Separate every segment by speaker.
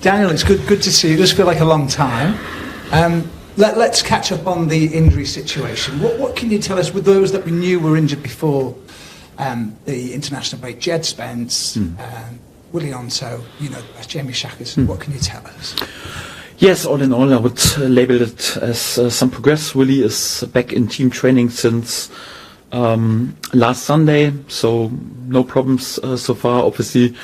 Speaker 1: Daniel, it's good to see you. It does feel like a long time. Let's catch up on the injury situation. What can you tell us with those that we knew were injured before the international break? Jed Spence, Willie Onto, Jamie Shackers. What can you tell us?
Speaker 2: Yes, all in all, I would label it as some progress. Willie is back in team training since last Sunday, so no problems so far. Obviously,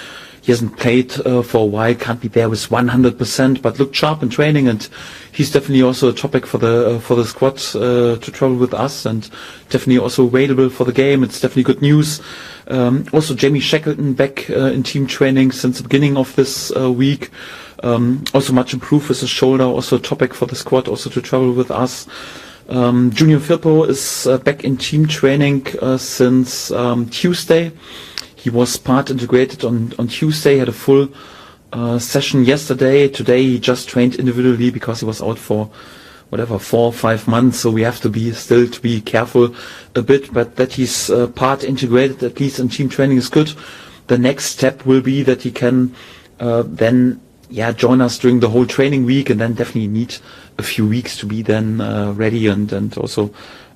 Speaker 2: he hasn't played for a while, can't be there with 100%, but looked sharp in training, and he's definitely also a topic for the squad to travel with us, and definitely also available for the game. It's definitely good news. Also, Jamie Shackleton back in team training since the beginning of this week. Also much improved with his shoulder, also a topic for the squad, also to travel with us. Junior Firpo is back in team training since Tuesday. He was part integrated on Tuesday, had a full session yesterday. Today he just trained individually because he was out for 4 or 5 months, so we have to be careful a bit, but that he's part integrated at least in team training is good. The next step will be that he can then join us during the whole training week, and then definitely need a few weeks to be then ready and also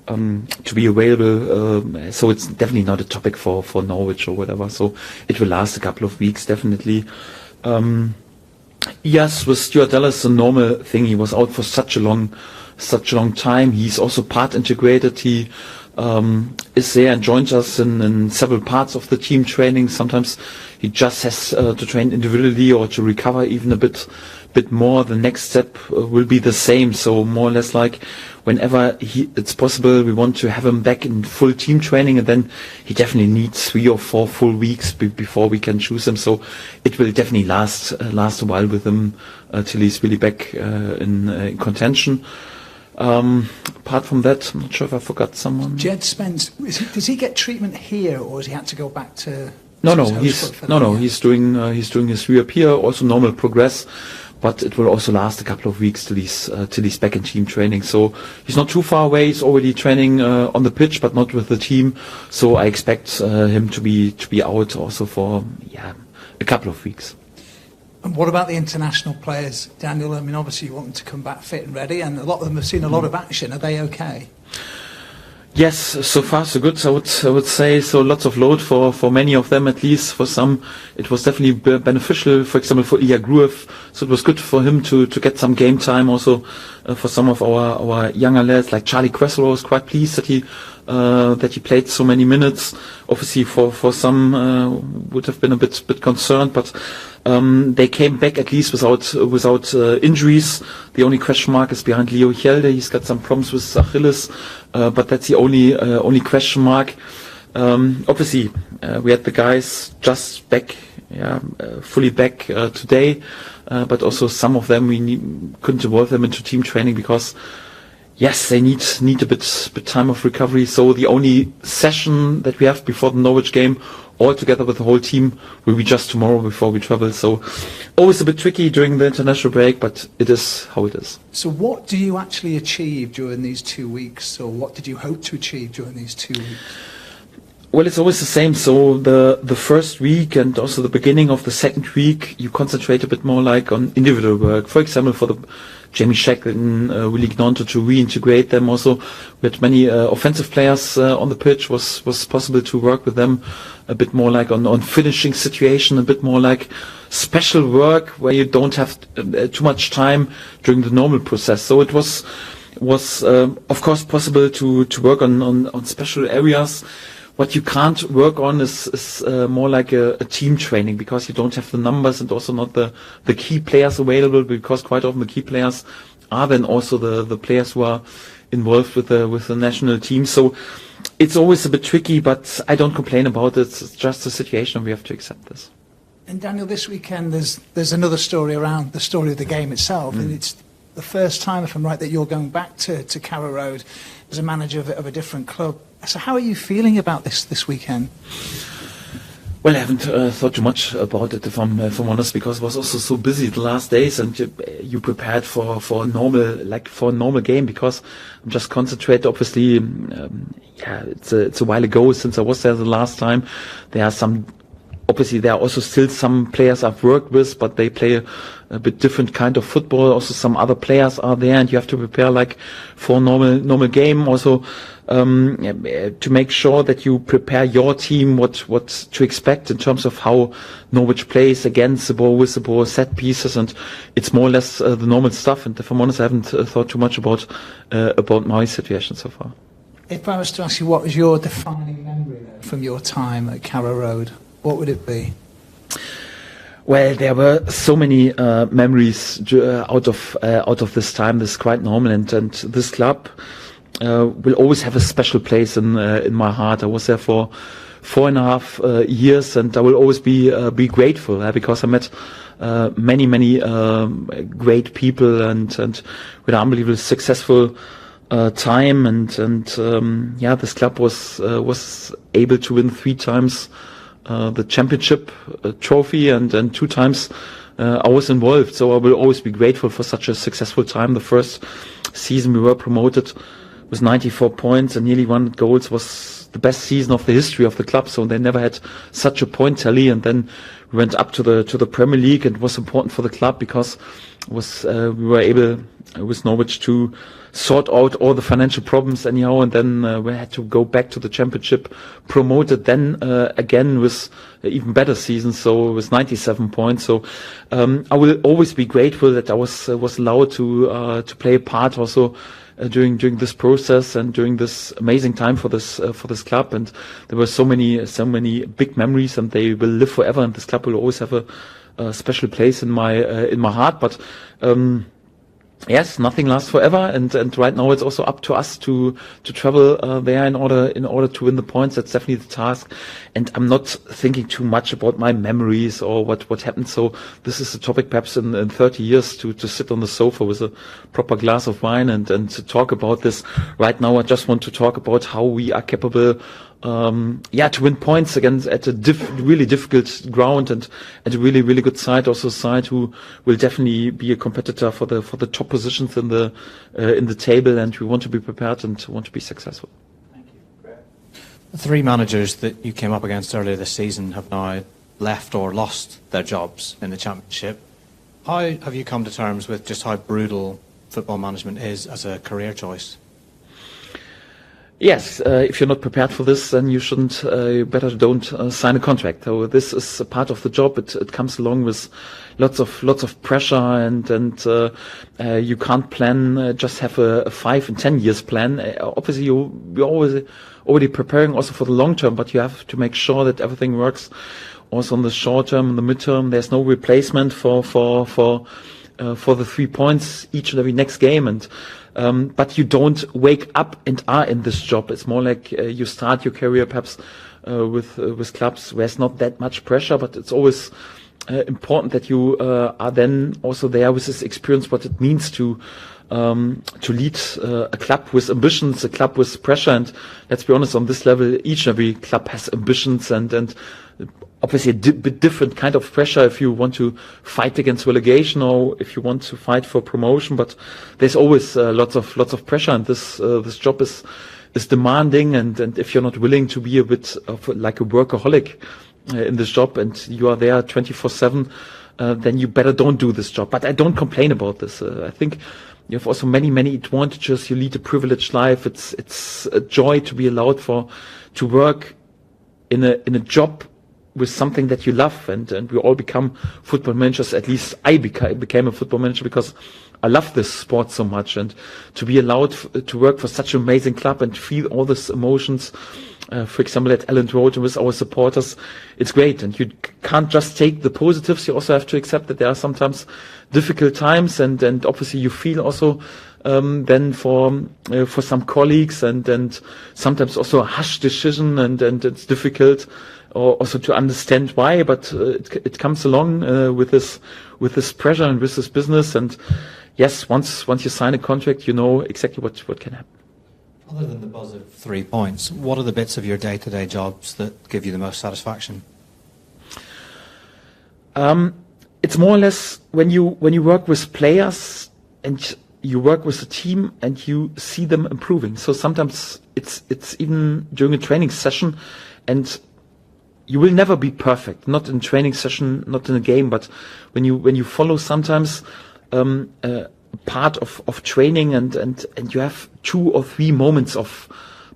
Speaker 2: to be available. So it's definitely not a topic for Norwich or whatever. So it will last a couple of weeks, definitely. Yes, with Stuart Dallas, a normal thing. He was out for such a long time. He's also part integrated. He is there and joins us in several parts of the team training. Sometimes he just has to train individually or to recover even a bit more. The next step will be the same. So more or less like whenever it's possible, we want to have him back in full team training, and then he definitely needs 3 or 4 full weeks before we can choose him. So it will definitely last a while with him till he's really back in contention. Apart from that, I'm not sure if I forgot someone.
Speaker 1: Jed Spence, does he get treatment here, or has he had to go back to?
Speaker 2: He's doing his rehab here. Also normal progress, but it will also last a couple of weeks till he's back in team training. So he's not too far away. He's already training on the pitch, but not with the team. So I expect him to be out also for a couple of weeks.
Speaker 1: And what about the international players, Daniel? I mean, obviously you want them to come back fit and ready, and a lot of them have seen a lot of action. Are they okay?
Speaker 2: Yes, so far so good. I would say so. Lots of load for many of them, at least. For some, it was definitely beneficial. For example, for Ilya Gruev, so it was good for him to get some game time. Also, for some of our younger lads, like Charlie Cresswell, was quite pleased that he played so many minutes. Obviously, for some would have been a bit concerned, but they came back at least without injuries. The only question mark is behind Leo Hjelde. He's got some problems with Achilles, but that's the only question mark. Obviously, we had the guys just back, fully back today, but also some of them we couldn't involve them into team training because, yes, they need a bit time of recovery. So the only session that we have before the Norwich game, all together with the whole team, will be just tomorrow before we travel. So always a bit tricky during the international break, but it is how it is.
Speaker 1: So what do you actually achieve during these 2 weeks, or what did you hope to achieve during these 2 weeks?
Speaker 2: Well, it's always the same. So the first week and also the beginning of the second week, you concentrate a bit more like on individual work. For example, for the Jamie Shackleton, Willie Gnonto, to reintegrate them. Also, we had many offensive players on the pitch. Was possible to work with them a bit more like on finishing situation, a bit more like special work where you don't have too much time during the normal process. So it was of course possible to work on special areas. What you can't work on is more like a team training, because you don't have the numbers and also not the key players available, because quite often the key players are then also the players who are involved with the national team. So it's always a bit tricky, but I don't complain about it. It's just a situation, and we have to accept this.
Speaker 1: And Daniel, this weekend there's another story around the story of the game itself, and it's the first time, if I'm right, that you're going back to Carrow Road as a manager of a different club. So how are you feeling about this weekend?
Speaker 2: Well, I haven't thought too much about it, if I'm honest, because it was also so busy the last days, and you prepared for a normal game, because I'm just concentrated. Obviously, it's a while ago since I was there the last time. There are some obviously there are also still some players I've worked with, but they play a bit different kind of football. Also some other players are there, and you have to prepare like for normal game. Also to make sure that you prepare your team what to expect in terms of how Norwich plays against the ball, with the ball, set pieces, and it's more or less the normal stuff. And if I'm honest, I haven't thought too much about my situation so far.
Speaker 1: If I was to ask you what was your defining memory though, from your time at Carrow Road, what would it be?
Speaker 2: Well, there were so many memories out of this time. This is quite normal, and this club will always have a special place in my heart. I was there for 4.5 years, and I will always be grateful because I met many great people and with an unbelievably successful time, and this club was able to win 3 times the championship trophy, and 2 times I was involved. So I will always be grateful for such a successful time. The first season we were promoted with 94 points and nearly 100 goals was the best season of the history of the club. So they never had such a point tally, and then we went up to the Premier League, and it was important for the club because we were able with Norwich to sort out all the financial problems anyhow, and then we had to go back to the championship, promoted then again with even better seasons, so with 97 points. So I will always be grateful that I was allowed to play a part also during this process and during this amazing time for this club. And there were so many big memories, and they will live forever, and this club will always have a special place in my heart. But yes, nothing lasts forever, and right now it's also up to us to travel there in order to win the points. That's definitely the task, and I'm not thinking too much about my memories or what happened. So this is a topic perhaps in 30 years to sit on the sofa with a proper glass of wine and to talk about this. Right now I just want to talk about how we are capable to win points against at a really difficult ground and at a really good side, also a side who will definitely be a competitor for the top positions in the table, and we want to be prepared and want to be successful.
Speaker 1: Thank you.
Speaker 3: The 3 managers that you came up against earlier this season have now left or lost their jobs in the Championship. How have you come to terms with just how brutal football management is as a career choice?
Speaker 2: Yes, if you're not prepared for this, then you shouldn't. You better don't sign a contract. So this is a part of the job. It comes along with lots of pressure, and you can't plan. Just have a 5 and 10 years plan. Obviously, you're always already preparing also for the long term, but you have to make sure that everything works. Also, in the short term, in the midterm, there's no replacement for the 3 points each and every next game, and. But you don't wake up and are in this job. It's more like you start your career perhaps with clubs where there's not that much pressure, but it's always important that you are then also there with this experience, what it means to lead a club with ambitions, a club with pressure. And let's be honest, on this level, each and every club has ambitions and obviously a bit different kind of pressure if you want to fight against relegation or if you want to fight for promotion. But there's always lots of pressure, and this job is demanding. And if you're not willing to be a bit of like a workaholic in this job, and you are there 24/7, then you better don't do this job. But I don't complain about this. I think you have also many advantages. You lead a privileged life. It's a joy to be allowed to work in a job with something that you love, and we all become football managers. At least I became a football manager because I love this sport so much, and to be allowed to work for such an amazing club and feel all these emotions, for example at Elland Road and with our supporters, it's great. And you can't just take the positives, you also have to accept that there are sometimes difficult times, and obviously you feel also then for some colleagues, and sometimes also a harsh decision, and it's difficult also to understand why, but it comes along with this pressure and with this business. And yes, once you sign a contract, you know exactly what can happen.
Speaker 3: Other than the buzz of 3 points, what are the bits of your day-to-day jobs that give you the most satisfaction?
Speaker 2: It's more or less when you work with players and you work with a team and you see them improving. So sometimes it's even during a training session, and you will never be perfect, not in training session, not in a game, but when you follow sometimes part of training and you have 2 or 3 moments of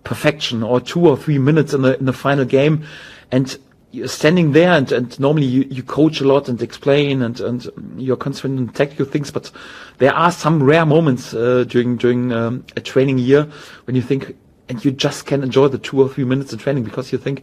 Speaker 2: perfection or 2 or 3 minutes in the final game, and you're standing there and normally you coach a lot and explain and you're concentrating on technical things, but there are some rare moments during a training year when you think, and you just can enjoy the 2 or 3 minutes of training because you think,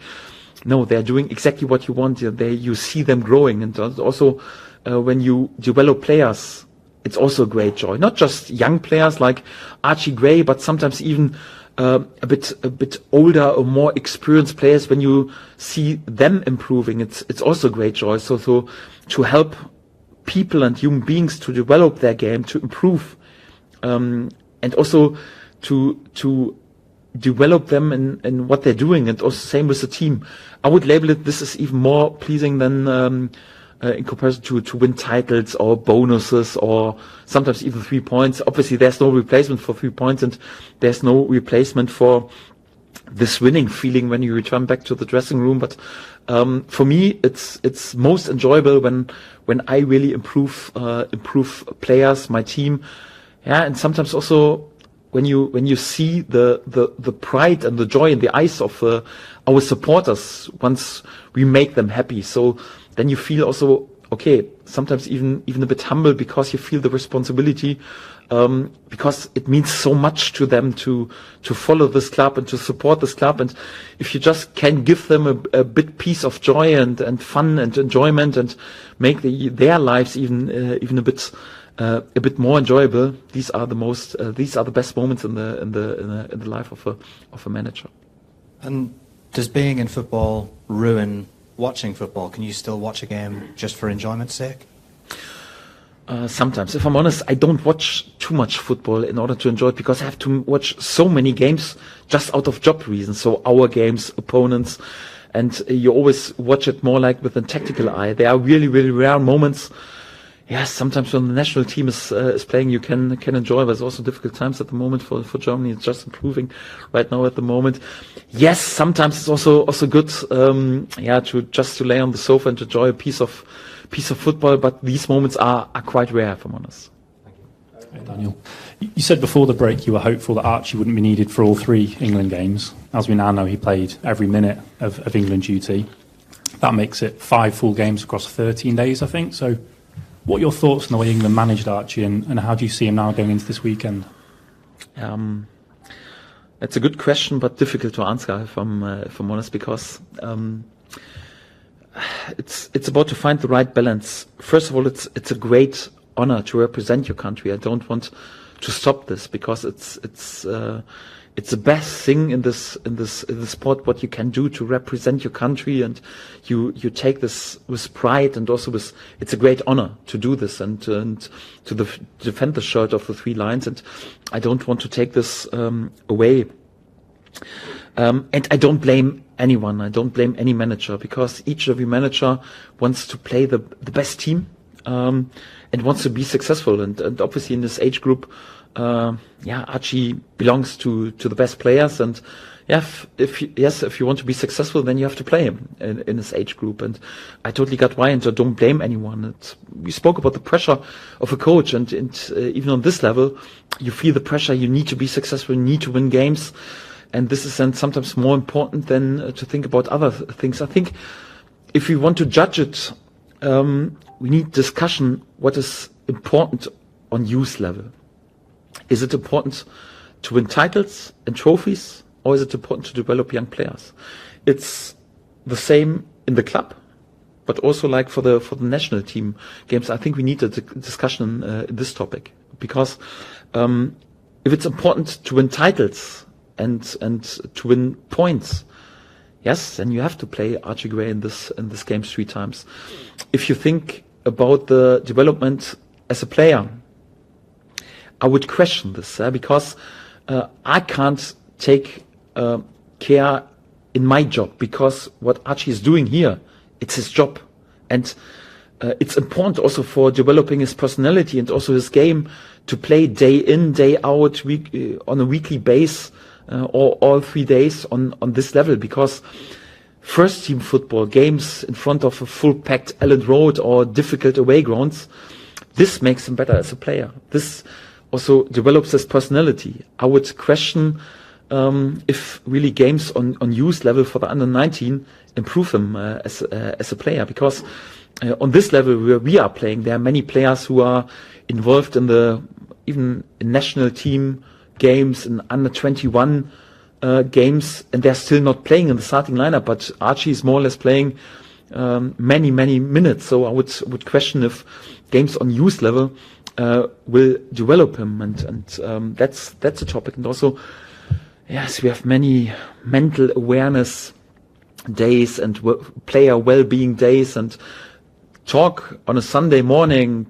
Speaker 2: no, they're doing exactly what you want. You see them growing, and also when you develop players, it's also a great joy. Not just young players like Archie Gray, but sometimes even a bit older or more experienced players. When you see them improving, it's also a great joy. So to help people and human beings to develop their game, to improve, and also to develop them in what they're doing, and also same with the team. I would label it, this is even more pleasing than in comparison to win titles or bonuses or sometimes even 3 points. Obviously there's no replacement for 3 points, and there's no replacement for this winning feeling when you return back to the dressing room. But for me, it's most enjoyable when I really improve players, my team, and sometimes also when you see the pride and the joy in the eyes of our supporters once we make them happy. So then you feel also, okay, sometimes even a bit humble, because you feel the responsibility, because it means so much to them to follow this club and to support this club. And if you just can give them a bit piece of joy and fun and enjoyment and make their lives even a bit more enjoyable, these are the best moments in the life of a manager.
Speaker 3: And does being in football ruin watching football? Can you still watch a game just for enjoyment's sake?
Speaker 2: Sometimes, if I'm honest, I don't watch too much football in order to enjoy it, because I have to watch so many games just out of job reasons. So our games, opponents, and you always watch it more like with a tactical eye. There are really, really rare moments. Yes, sometimes when the national team is playing, you can enjoy. There's also difficult times at the moment for Germany. It's just improving right now at the moment. Yes, sometimes it's also good, to lay on the sofa and enjoy a piece of football. But these moments are quite rare, if I'm honest.
Speaker 4: Hey, Daniel, you said before the break you were hopeful that Archie wouldn't be needed for all 3 England games. As we now know, he played every minute of England duty. That makes it 5 full games across 13 days, I think. So, what are your thoughts on the way England managed Archie, and how do you see him now going into this weekend?
Speaker 2: It's a good question, but difficult to answer if I'm honest, because it's about to find the right balance. First of all, it's a great honor to represent your country. I don't want to stop this, because it's the best thing in this sport, what you can do to represent your country, and you take this with pride, and also it's a great honor to do this and to defend the shirt of the 3 Lions, and I don't want to take this away. And I don't blame anyone. I don't blame any manager, because each and every manager wants to play the best team, and wants to be successful, and obviously in this age group, Archie belongs to the best players, and if you want to be successful, then you have to play him in this age group, and I totally got why, and I don't blame anyone. We spoke about the pressure of a coach, and even on this level, you feel the pressure. You need to be successful, you need to win games, and this is then sometimes more important than to think about other things. I think if we want to judge it, we need discussion. What is important on youth level? Is it important to win titles and trophies, or is it important to develop young players? It's the same in the club, but also like for the national team games. I think we need a discussion in this topic, because if it's important to win titles and to win points, yes, then you have to play Archie Gray in this game 3 times. If you think about the development as a player, I would question this, because I can't take care in my job, because what Archie is doing here, it's his job, and it's important also for developing his personality and also his game to play day in, day out, on a weekly base, or all 3 days on this level, because first team football, games in front of a full packed Elland Road or difficult away grounds, this makes him better as a player. This also develops his personality. I would question if really games on youth level for the under 19 improve him as a player, because on this level where we are playing, there are many players who are involved in even in national team games, in under 21 games, and they're still not playing in the starting lineup. But Archie is more or less playing many minutes. So I would question if games on youth level will develop him, and that's a topic. And also, yes, we have many mental awareness days and player well-being days, and talk on a Sunday morning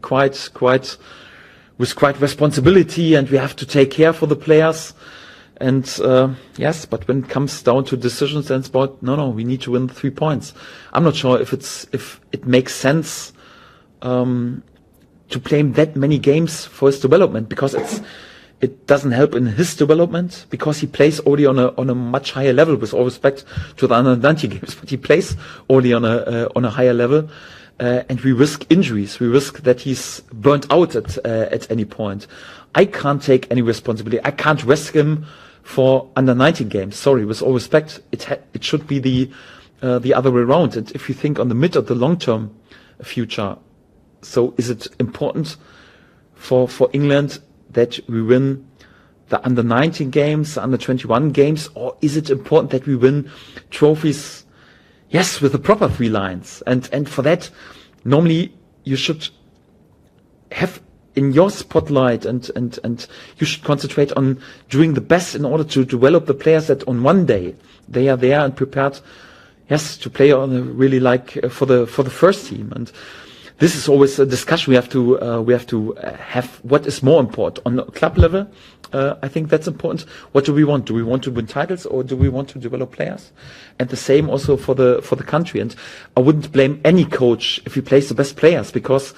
Speaker 2: with quite responsibility, and we have to take care for the players. And yes, but when it comes down to decisions and sport, no, we need to win 3 points. I'm not sure if it makes sense to play him that many games for his development, because it doesn't help in his development, because he plays already on a much higher level, with all respect to the under 19 games, but he plays already on a higher level. And we risk injuries. We risk that he's burnt out at any point. I can't take any responsibility. I can't risk him for under 19 games. Sorry, with all respect, it should be the other way around. And if you think on the mid or the long term future, so is it important for England that we win the under 19 games, the under 21 games, or is it important that we win trophies? Yes, with the proper 3 lines. And for that, normally you should have in your spotlight and you should concentrate on doing the best in order to develop the players that on one day they are there and prepared, yes, to play on really for the first team. And this is always a discussion we have to have. What is more important on club level? I think that's important. What do we want? Do we want to win titles, or do we want to develop players? And the same also for the country. And I wouldn't blame any coach if he plays the best players, because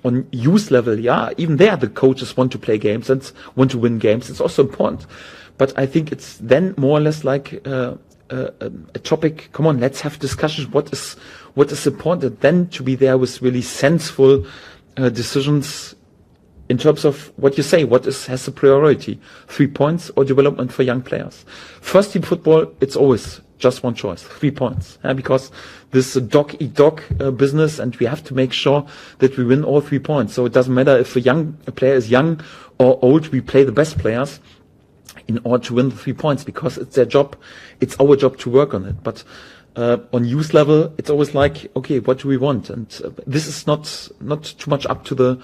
Speaker 2: on youth level, yeah, even there the coaches want to play games and want to win games. It's also important. But I think it's then more or less like a topic. Come on, let's have discussions. What is important? Then to be there with really sensible decisions in terms of what you say, has a priority, 3 points or development for young players. First team football, it's always just one choice, 3 points, because this is a dog-eat-dog business, and we have to make sure that we win all 3 points. So it doesn't matter if a player is young or old, we play the best players in order to win the 3 points, because it's their job, it's our job to work on it. But on youth level, it's always like, okay, what do we want? And this is not too much up to the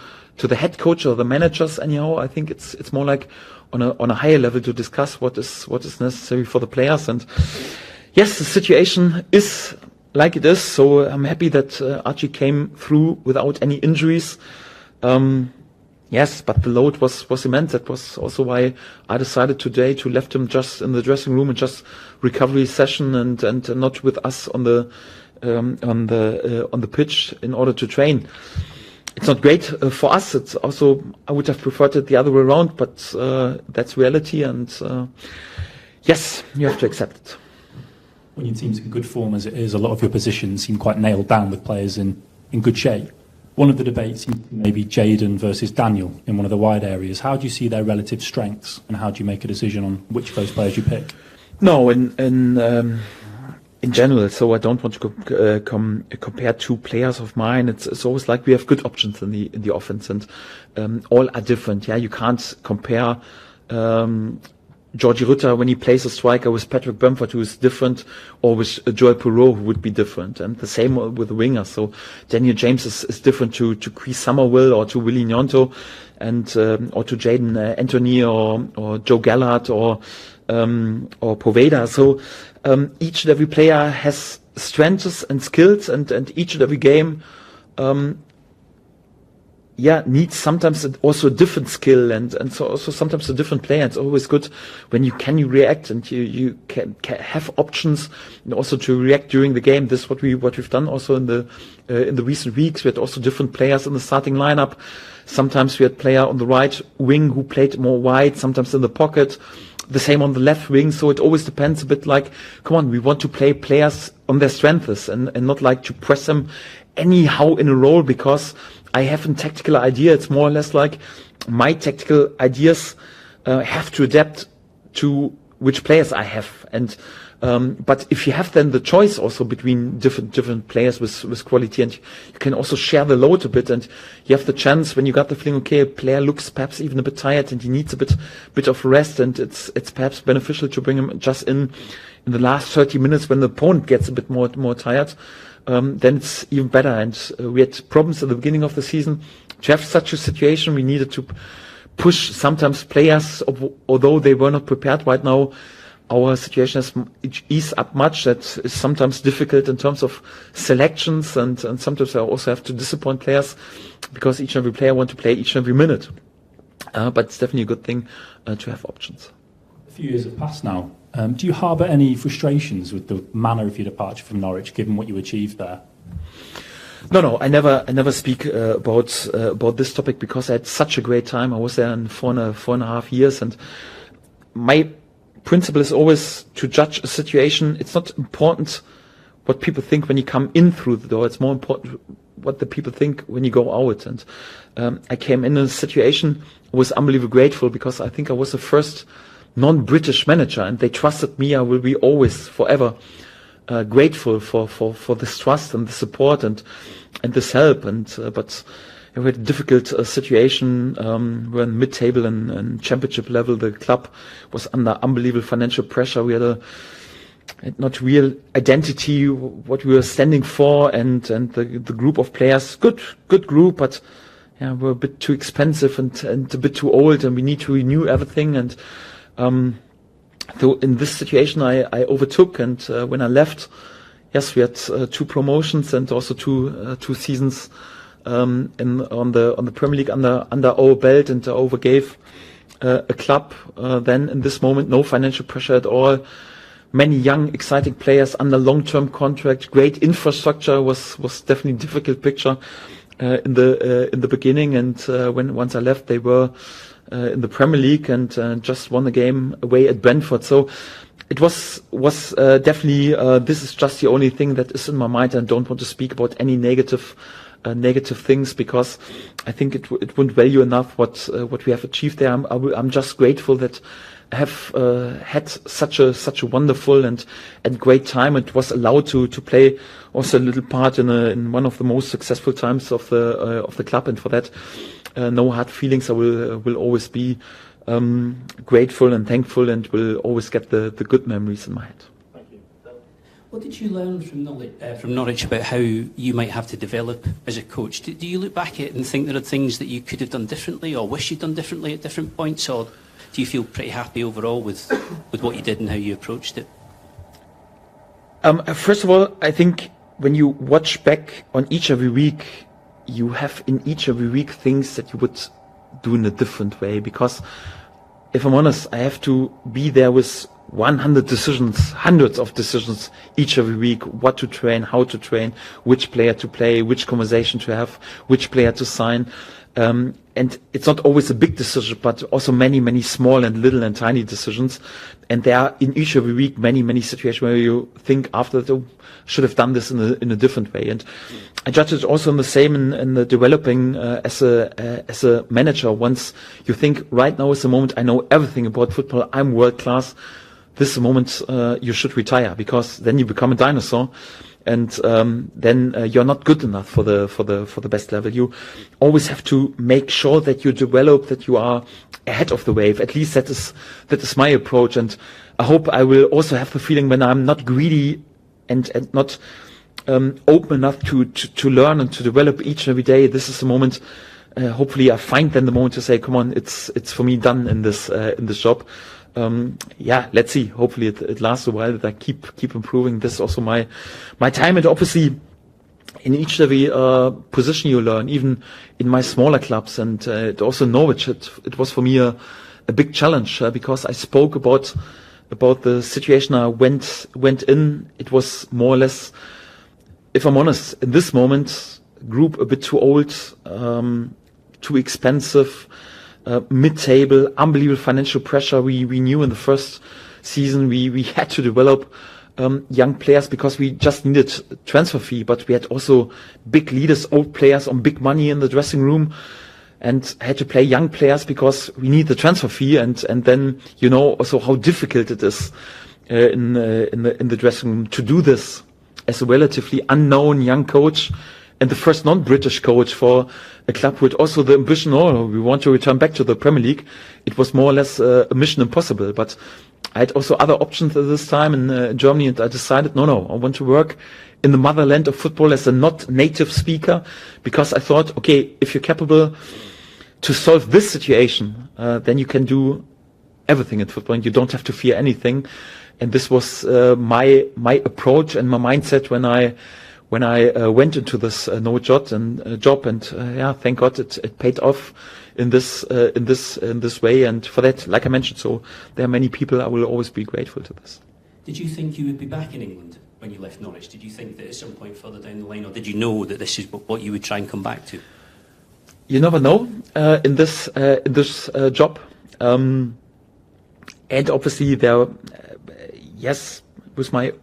Speaker 2: head coach or the managers anyhow. I think it's more like on a higher level to discuss what is necessary for the players. And yes, the situation is like it is. So I'm happy that Archie came through without any injuries. Yes, but the load was immense. That was also why I decided today to left him just in the dressing room and just recovery session and not with us on the pitch in order to train. It's not great for us. It's also, I would have preferred it the other way around, but that's reality, and yes, you have to accept it.
Speaker 4: When your team's in good form as it is, a lot of your positions seem quite nailed down with players in good shape. One of the debates seems to be maybe Jayden versus Daniel in one of the wide areas. How do you see their relative strengths, and how do you make a decision on which of those players you pick?
Speaker 2: No, in general, so I don't want to compare 2 players of mine. It's always like we have good options in the offense, and all are different. Yeah, you can't compare Georgie Rutter when he plays a striker with Patrick Bamford, who is different, or with Joel Perreault, who would be different. And the same with the wingers. So Daniel James is different to Chris Summerville or to Willie Nyonto, and or to Jaden Anthony or Joe Gallard or Poveda. So each and every player has strengths and skills, and each and every game needs sometimes also a different skill and so also sometimes a different player. It's always good when you react and you can have options and also to react during the game. This is what we've done also in the recent weeks. We had also different players in the starting lineup. Sometimes we had player on the right wing who played more wide, sometimes in the pocket. the same on the left wing. So it always depends a bit like, come on, we want to play players on their strengths and not like to press them anyhow in a role because I have a tactical idea. It's more or less like my tactical ideas have to adapt to which players I have. And but if you have then the choice also between different players with quality, and you can also share the load a bit, and you have the chance when you got the feeling, okay, a player looks perhaps even a bit tired and he needs a bit of rest, and it's perhaps beneficial to bring him just in the last 30 minutes when the opponent gets a bit more tired. Then it's even better. And we had problems at the beginning of the season to have such a situation. We needed to push sometimes players, although they were not prepared. Right now, our situation has eased up much. That is sometimes difficult in terms of selections, and sometimes I also have to disappoint players because each and every player wants to play each and every minute. But it's definitely a good thing to have options.
Speaker 4: A few years have passed now. Do you harbour any frustrations with the manner of your departure from Norwich, given what you achieved there?
Speaker 2: No, I never speak about this topic because I had such a great time. I was there in four and a half years, and my principle is always to judge a situation. It's not important what people think when you come in through the door. It's more important what the people think when you go out. And I came in a situation, I was unbelievably grateful because I think I was the first non-British manager, and they trusted me. I will be always forever grateful for this trust and the support and this help. And but we had a difficult situation. We're in mid-table and championship level. The club was under unbelievable financial pressure. We had not real identity, what we were standing for, and the group of players, good group, but yeah, we're a bit too expensive and a bit too old, and we need to renew everything. And so in this situation, I overtook, and when I left, yes, we had 2 promotions and also two seasons on the Premier League under our belt, and I overgave a club. Then in this moment, no financial pressure at all. Many young, exciting players under long-term contract. Great infrastructure was definitely a difficult picture in the beginning, and once I left, they were in the Premier League and just won the game away at Brentford. So it was definitely this is just the only thing that is in my mind. I don't want to speak about any negative things because I think it wouldn't value enough what we have achieved there. I'm just grateful that I have had such a wonderful and great time. It was allowed to play also a little part in one of the most successful times of the club, and for that no hard feelings. I will always be grateful and thankful, and will always get the good memories in my head.
Speaker 5: Thank you. What did you learn from Norwich about how you might have to develop as a coach? Do you look back at it and think there are things that you could have done differently or wish you'd done differently at different points, or do you feel pretty happy overall with what you did and how you approached it?
Speaker 2: First of all, I think when you watch back on each every week, you have in each every week things that you would do in a different way. Because if I'm honest, I have to be there with 100 decisions, hundreds of decisions each every week, what to train, how to train, which player to play, which conversation to have, which player to sign. And it's not always a big decision, but also many small and little and tiny decisions. And there are in each every week many situations where you think after that, oh, should have done this in a different way. And I judge it also in the same in the developing as a manager. Once you think right now is the moment, I know everything about football, I'm world class. This is the moment you should retire, because then you become a dinosaur. And then you're not good enough for the best level. You always have to make sure that you develop, that you are ahead of the wave. At least that is my approach. And I hope I will also have the feeling when I'm not greedy and not open enough to learn and to develop each and every day. This is the moment. Hopefully, I find then the moment to say, "Come on, it's for me done in this job." Let's see. Hopefully it lasts a while, that I keep improving. This is also my time, and obviously in each and every position you learn, even in my smaller clubs, and also Norwich. It was for me a big challenge because I spoke about the situation I went in. It was more or less, if I'm honest, in this moment, group a bit too old, too expensive. mid-table, unbelievable financial pressure. We knew in the first season we had to develop young players because we just needed transfer fee, but we had also big leaders, old players on big money in the dressing room, and had to play young players because we need the transfer fee, and then also how difficult it is in the dressing room to do this as a relatively unknown young coach and the first non-British coach for a club with also the ambition, we want to return back to the Premier League. It was more or less a mission impossible, but I had also other options at this time in Germany, and I decided, no, I want to work in the motherland of football as a not native speaker, because I thought, okay, if you're capable to solve this situation, then you can do everything in football and you don't have to fear anything. And this was my approach and my mindset when I went into this Norwich job, and thank God it paid off in this way. And for that, like I mentioned, so there are many people I will always be grateful to this.
Speaker 5: Did you think you would be back in England when you left Norwich? Did you think that at some point further down the line, or did you know that this is what you would try and come back to?
Speaker 2: You never know in this job, and obviously there, yes, with my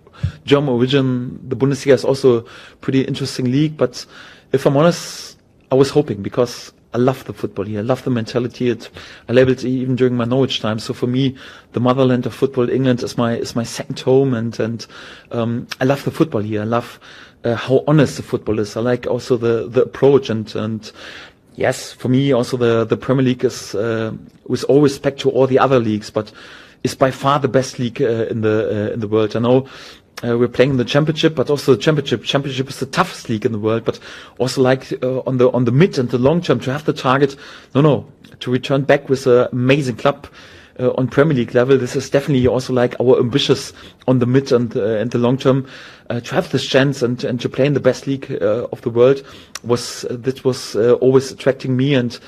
Speaker 2: German origin, the Bundesliga is also a pretty interesting league. But if I'm honest, I was hoping, because I love the football here. I love the mentality. I labeled it even during my Norwich time. So for me, the motherland of football, England, is my second home, and I love the football here. I love how honest the football is. I like also the approach, and yes, for me also the Premier League is, with all respect to all the other leagues, but is by far the best league in the world. I know we're playing in the Championship, but also the Championship is the toughest league in the world. But also like on the mid and the long term, to have the target, to return back with an amazing club on Premier League level. This is definitely also like our ambitious on the mid and the long term, to have this chance and to play in the best league of the world was always attracting me. And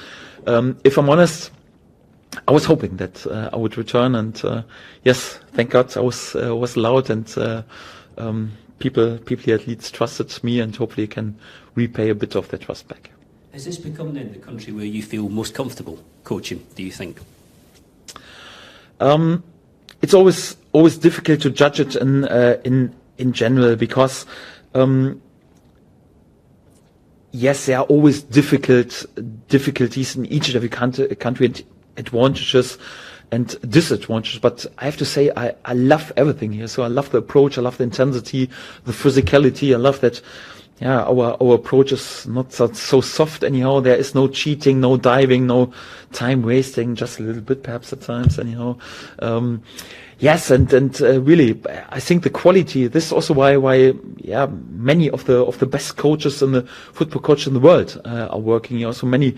Speaker 2: if I'm honest, I was hoping that I would return, and yes, thank God I was allowed, and people here at Leeds trusted me, and hopefully can repay a bit of their trust back.
Speaker 5: Has this become then the country where you feel most comfortable coaching, do you think?
Speaker 2: It's always difficult to judge it in general, because yes, there are always difficulties in each and every country, and advantages and disadvantages. But I have to say, I love everything here. So I love the approach, I love the intensity, the physicality. I love that. Yeah, our approach is not so soft anyhow. There is no cheating, no diving, no time wasting, just a little bit perhaps at times anyhow. Yes, and really, I think the quality. This is also why many of the best coaches in the football coaches in the world are working here. Also many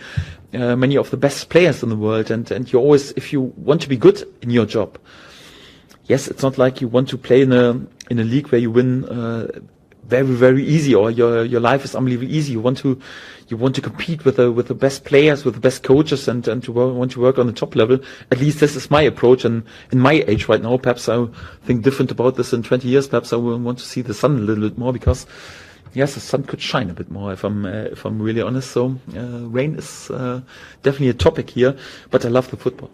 Speaker 2: of the best players in the world. And you always, if you want to be good in your job, yes, it's not like you want to play in a league where you win very, very easy, or your life is unbelievably easy. You want to compete with the best players, with the best coaches, and want to work on the top level. At least this is my approach, and in my age right now, perhaps I think different about this in 20 years. Perhaps I will want to see the sun a little bit more, because yes, the sun could shine a bit more if I'm really honest. So rain is definitely a topic here, but I love the football.